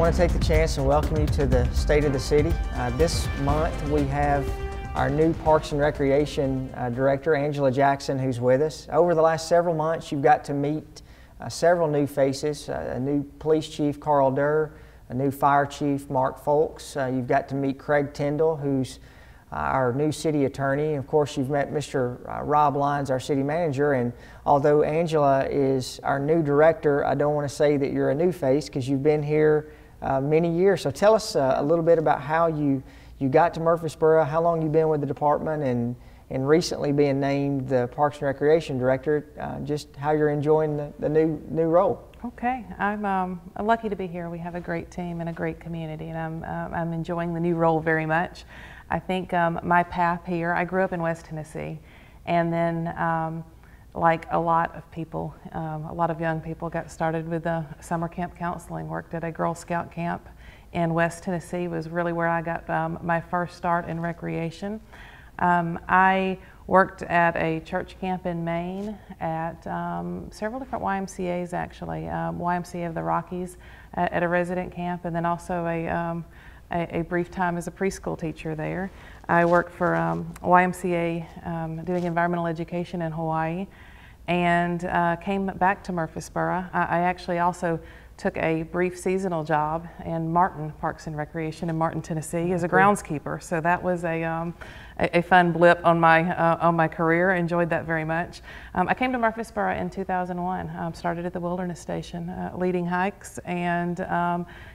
want to take the chance and welcome you to the State of the City. This month we have our new Parks and Recreation Director, Angela Jackson, who's with us. Over the last several months, you've got to meet several new faces, a new Police Chief, Carl Durr, a new Fire Chief, Mark Folks. You've got to meet Craig Tyndall, who's our new City Attorney. Of course, you've met Mr. Rob Lyons, our City Manager, and although Angela is our new Director, I don't want to say that you're a new face because you've been here many years. So tell us a little bit about how you got to Murfreesboro, how long you've been with the department, and recently being named the Parks and Recreation Director, just how you're enjoying the new role. Okay, I'm lucky to be here. We have a great team and a great community, and I'm enjoying the new role very much. I think my path here, I grew up in West Tennessee, and then like a lot of people, a lot of young people, got started with the summer camp counseling, worked at a Girl Scout camp in West Tennessee, was really where I got my first start in recreation. I worked at a church camp in Maine, at several different YMCAs actually, YMCA of the Rockies at a resident camp, and then also a brief time as a preschool teacher there. I worked for YMCA doing environmental education in Hawaii, and came back to Murfreesboro. I actually also took a brief seasonal job in Martin Parks and Recreation in Martin, Tennessee as a groundskeeper. So that was a fun blip on my career. Enjoyed that very much. I came to Murfreesboro in 2001. Started at the Wilderness Station, leading hikes and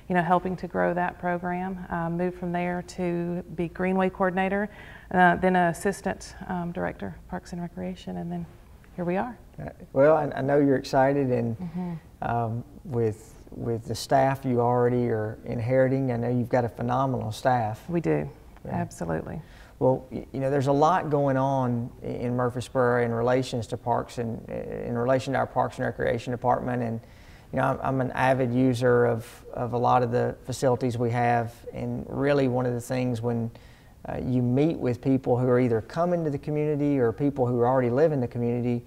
helping to grow that program. Moved from there to be Greenway coordinator, then assistant director Parks and Recreation, and then here we are. Well, I know you're excited, and with the staff you already are inheriting, I know you've got a phenomenal staff. We do, yeah. Absolutely. Well, there's a lot going on in Murfreesboro in relations to parks and in relation to our Parks and Recreation Department, and I'm an avid user of a lot of the facilities we have, and really one of the things when you meet with people who are either coming to the community or people who already live in the community,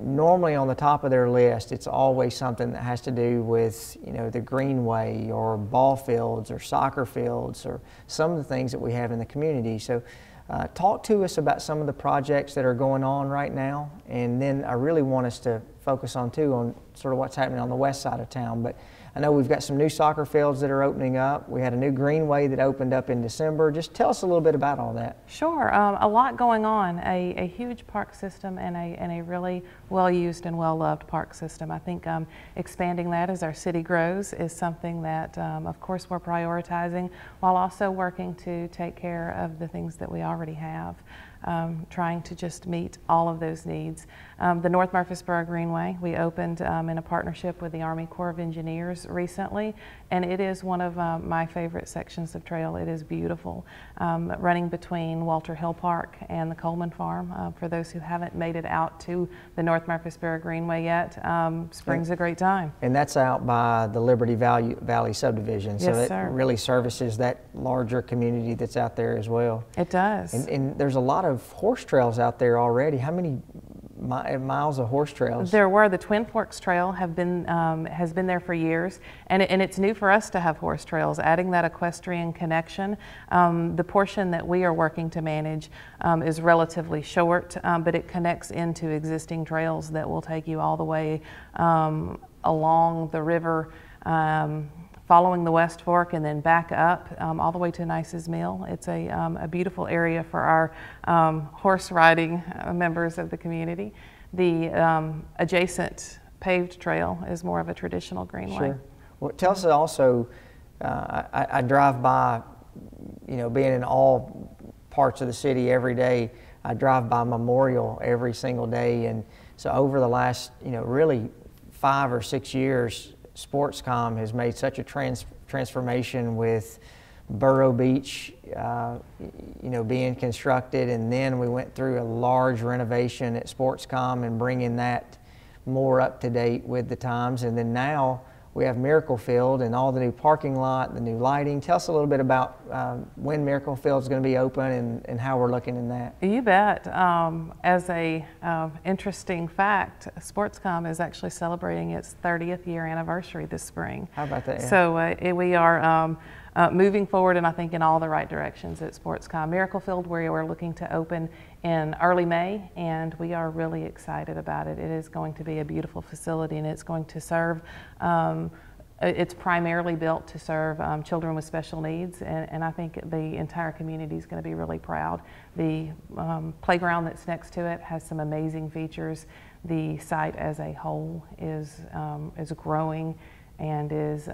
normally on the top of their list, it's always something that has to do with the Greenway or ball fields or soccer fields or some of the things that we have in the community. So talk to us about some of the projects that are going on right now, and then I really want us to focus on sort of what's happening on the west side of town. But I know we've got some new soccer fields that are opening up. We had a new Greenway that opened up in December. Just tell us a little bit about all that. Sure, a lot going on. A huge park system and a really well-used and well-loved park system. I think expanding that as our city grows is something that, of course, we're prioritizing while also working to take care of the things that we already have. Trying to just meet all of those needs. The North Murfreesboro Greenway, we opened in a partnership with the Army Corps of Engineers recently, and it is one of my favorite sections of trail. It is beautiful, running between Walter Hill Park and the Coleman Farm. For those who haven't made it out to the North Murfreesboro Greenway yet, spring's a great time. And that's out by the Liberty Valley subdivision, so yes, it really services that larger community that's out there as well. It does. And there's a lot of horse trails out there already. How many miles of horse trails? There were. The Twin Forks Trail has been there for years, and it's new for us to have horse trails, adding that equestrian connection. The portion that we are working to manage is relatively short, but it connects into existing trails that will take you all the way along the river, following the West Fork and then back up all the way to Nice's Mill. It's a beautiful area for our horse riding members of the community. The adjacent paved trail is more of a traditional greenway. Sure. Well, tell us also, I drive by, being in all parts of the city every day, I drive by Memorial every single day, and so over the last, really 5 or 6 years, Sportscom has made such a transformation with Burrow Beach, being constructed, and then we went through a large renovation at Sportscom and bringing that more up to date with the times, and then now we have Miracle Field and all the new parking lot, the new lighting. Tell us a little bit about when Miracle Field is going to be open and how we're looking in that. You bet. As a interesting fact, Sportscom is actually celebrating its 30th year anniversary this spring. How about that? Yeah. So we are moving forward, and I think in all the right directions at Sportscom. Miracle Field, where we're looking to open in early May, and we are really excited about it. It is going to be a beautiful facility, and it's going to serve it's primarily built to serve children with special needs, and I think the entire community is going to be really proud. The playground that's next to it has some amazing features. The site as a whole is growing and is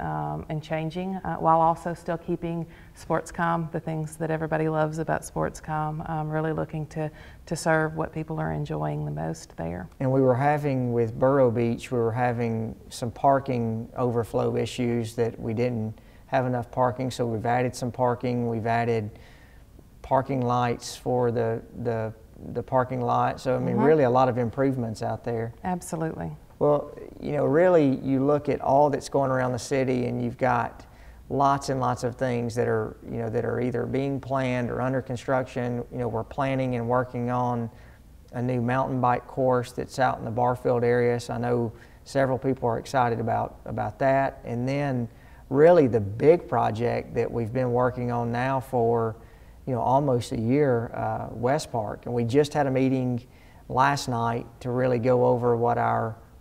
changing, while also still keeping Sportscom, the things that everybody loves about Sportscom, really looking to serve what people are enjoying the most there. And we were having, with Borough Beach, we were having some parking overflow issues that we didn't have enough parking, so we've added some parking. We've added parking lights for the parking lot. So I mean, really a lot of improvements out there. Absolutely. Well, you know, really you look at all that's going around the city and you've got lots and lots of things that are, you know, that are either being planned or under construction. You know, we're planning and working on a new mountain bike course that's out in the Barfield area. So I know several people are excited about that. And then really the big project that we've been working on now for, you know, almost a year, West Park. And we just had a meeting last night to really go over what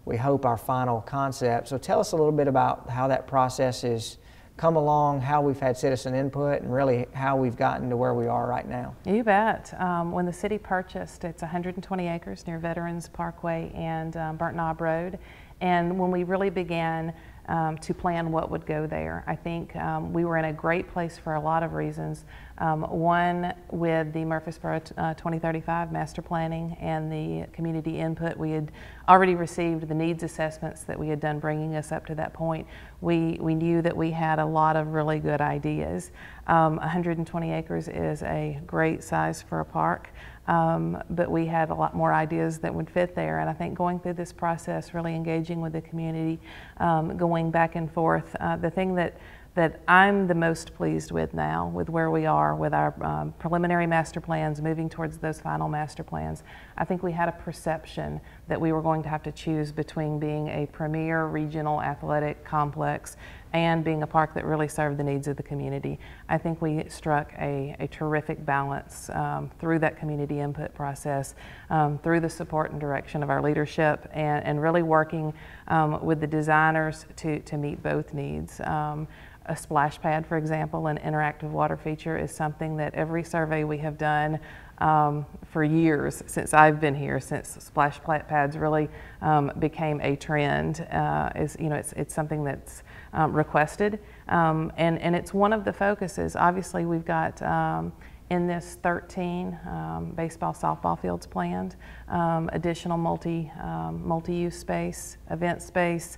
we hope our final concept. So tell us a little bit about how that process has come along, how we've had citizen input, and really how we've gotten to where we are right now. You bet. When the city purchased, it's 120 acres near Veterans Parkway and Burnt Knob Road. And when we really began to plan what would go there, I think we were in a great place for a lot of reasons. One, with the Murfreesboro 2035 master planning and the community input, we had already received the needs assessments that we had done bringing us up to that point. We knew that we had a lot of really good ideas. 120 acres is a great size for a park, but we had a lot more ideas that would fit there. And I think going through this process, really engaging with the community, going back and forth, the thing that I'm the most pleased with now, with where we are with our preliminary master plans, moving towards those final master plans. I think we had a perception that we were going to have to choose between being a premier regional athletic complex and being a park that really served the needs of the community. I think we struck a terrific balance through that community input process, through the support and direction of our leadership, and really working with the designers to meet both needs. A splash pad, for example, an interactive water feature, is something that every survey we have done for years since I've been here, since splash pads really became a trend, it's something that's requested, and it's one of the focuses. Obviously, we've got in this 13 baseball, softball fields planned, additional multi-use space, event space,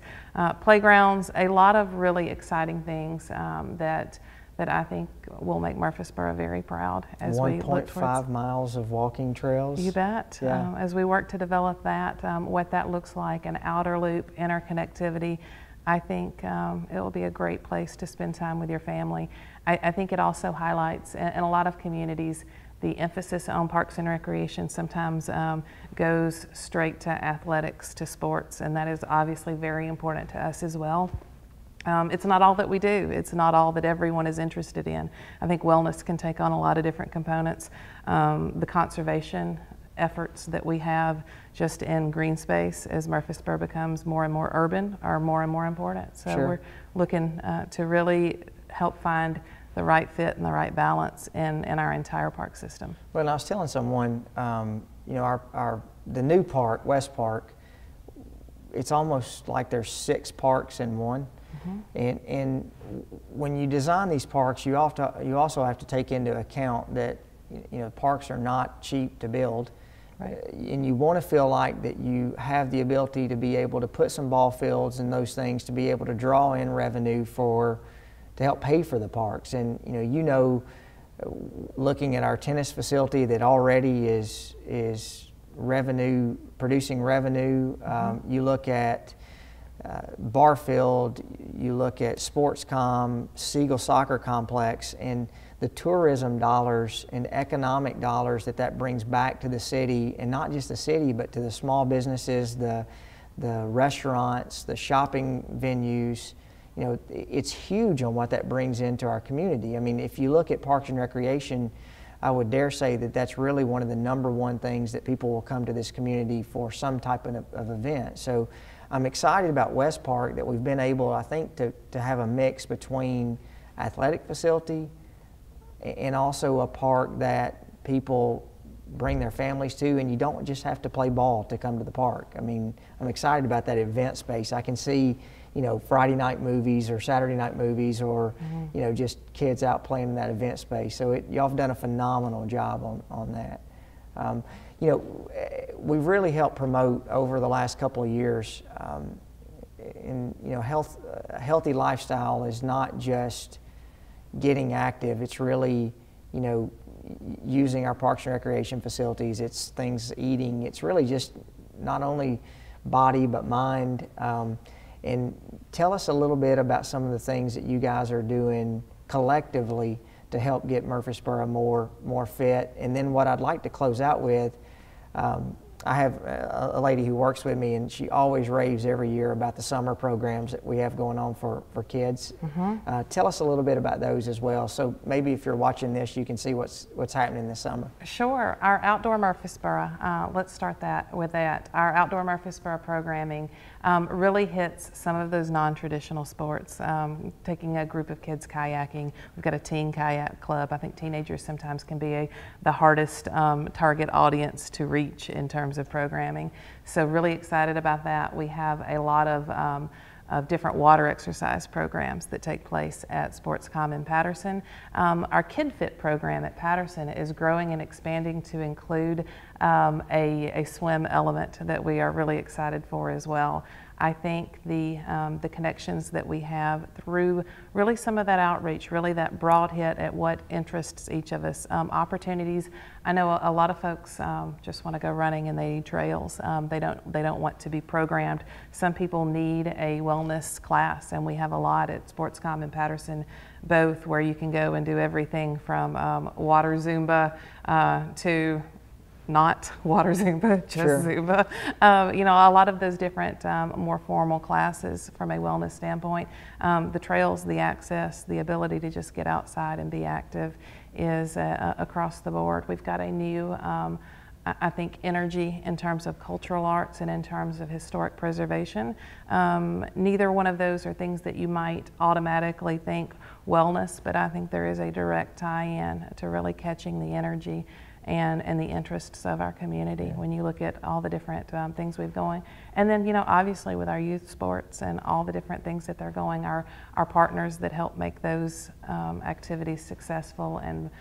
playgrounds, a lot of really exciting things that I think will make Murfreesboro very proud as we look towards 1.5 miles of walking trails. You bet. Yeah. As we work to develop that, what that looks like, an outer loop, interconnectivity, I think it will be a great place to spend time with your family. I think it also highlights, in a lot of communities, the emphasis on parks and recreation sometimes goes straight to athletics, to sports, and that is obviously very important to us as well. It's not all that we do. It's not all that everyone is interested in. I think wellness can take on a lot of different components. The conservation efforts that we have just in green space as Murfreesboro becomes more and more urban are more and more important. So Sure. We're looking to really help find the right fit and the right balance in our entire park system. Well, and I was telling someone, you know, the new park, West Park, it's almost like there's 6 parks in one. And when you design these parks, you also have to take into account that, you know, parks are not cheap to build. Right. And you want to feel like that you have the ability to be able to put some ball fields and those things to be able to draw in revenue to help pay for the parks. And you know, looking at our tennis facility that already is producing revenue. You look at Barfield, you look at Sportscom, Siegel Soccer Complex, and the tourism dollars and economic dollars that brings back to the city, and not just the city, but to the small businesses, the restaurants, the shopping venues. You know, it's huge on what that brings into our community. I mean, if you look at Parks and Recreation, I would dare say that that's really one of the #1 things that people will come to this community for, some type of event. So I'm excited about West Park, that we've been able, I think, to have a mix between athletic facility and also a park that people bring their families to, and you don't just have to play ball to come to the park. I mean, I'm excited about that event space. I can see, you know, Friday night movies or Saturday night movies, or you know, just kids out playing in that event space. So y'all have done a phenomenal job on that. You know, we've really helped promote over the last couple of years. You know, a healthy lifestyle is not just getting active. It's really, you know, using our Parks and Recreation facilities. It's things, eating. It's really just not only body but mind. And tell us a little bit about some of the things that you guys are doing collectively to help get Murfreesboro more fit. And then what I'd like to close out with, I have a lady who works with me, and she always raves every year about the summer programs that we have going on for kids. Tell us a little bit about those as well. So maybe if you're watching this, you can see what's happening this summer. Sure. Our Outdoor Murfreesboro, let's start with that. Our Outdoor Murfreesboro programming really hits some of those non-traditional sports. Taking a group of kids kayaking, we've got a teen kayak club. I think teenagers sometimes can be the hardest target audience to reach in terms of programming. So really excited about that. We have a lot of different water exercise programs that take place at Sportscom in Patterson. Our Kid Fit program at Patterson is growing and expanding to include a swim element that we are really excited for as well. I think the connections that we have through really some of that outreach, really that broad hit at what interests each of us, opportunities. I know a lot of folks just want to go running and they need trails. They don't want to be programmed. Some people need a wellness class, and we have a lot at Sportscom in Patterson, both where you can go and do everything from water Zumba to not water Zumba, just Sure. Zumba. You know, a lot of those different more formal classes from a wellness standpoint. The trails, the access, the ability to just get outside and be active is across the board. We've got a new, I think, energy in terms of cultural arts and in terms of historic preservation. Neither one of those are things that you might automatically think wellness, but I think there is a direct tie-in to really catching the energy and the interests of our community when you look at all the different things we've going. And then, you know, obviously with our youth sports and all the different things that they're going, our partners that help make those activities successful and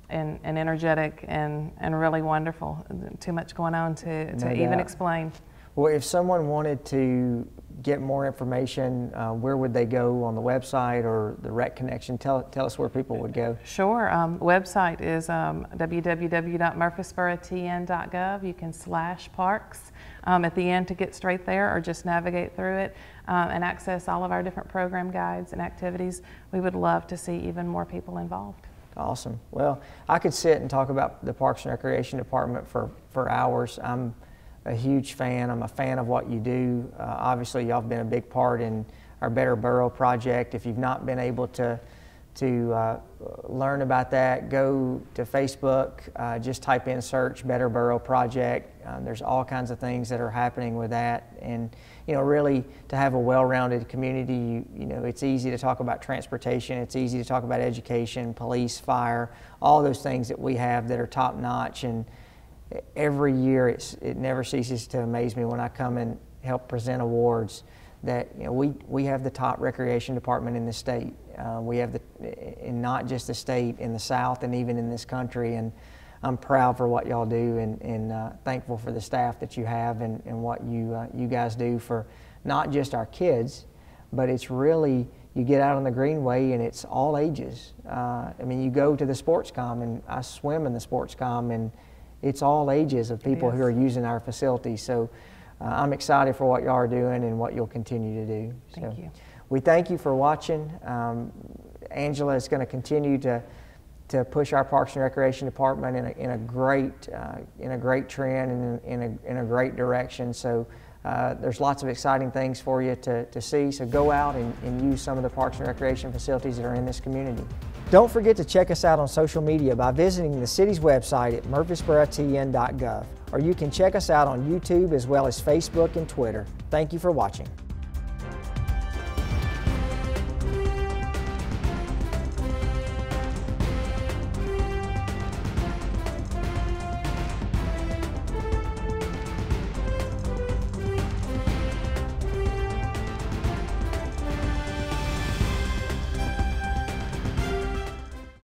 energetic and really wonderful. Too much going on to even explain. Well, if someone wanted to get more information, where would they go on the website or the Rec Connection? Tell us where people would go. Sure. Website is www.murfreesborotn.gov. You can /parks at the end to get straight there, or just navigate through it and access all of our different program guides and activities. We would love to see even more people involved. Awesome. Well, I could sit and talk about the Parks and Recreation Department for hours. I'm a huge fan. I'm a fan of what you do. Obviously, y'all have been a big part in our Better Borough project. If you've not been able to learn about that, go to Facebook, just type in search Better Borough Project. There's all kinds of things that are happening with that. And, you know, really to have a well-rounded community, you know, it's easy to talk about transportation, it's easy to talk about education, police, fire, all those things that we have that are top-notch. And every year it never ceases to amaze me when I come and help present awards that, you know, we have the top recreation department in the state. We have in not just the state, in the South and even in this country. And I'm proud for what y'all do, and thankful for the staff that you have and what you guys do for not just our kids, but it's really, you get out on the Greenway and it's all ages. I mean, you go to the Sportscom, and I swim in the Sportscom, and it's all ages of people who are using our facilities. So I'm excited for what y'all are doing and what you'll continue to do. Thank you. We thank you for watching. Angela is going to continue to push our Parks and Recreation Department in a great trend and in a great direction. So there's lots of exciting things for you to see. So go out and use some of the Parks and Recreation facilities that are in this community. Don't forget to check us out on social media by visiting the city's website at murfreesborotn.gov, or you can check us out on YouTube as well as Facebook and Twitter. Thank you for watching.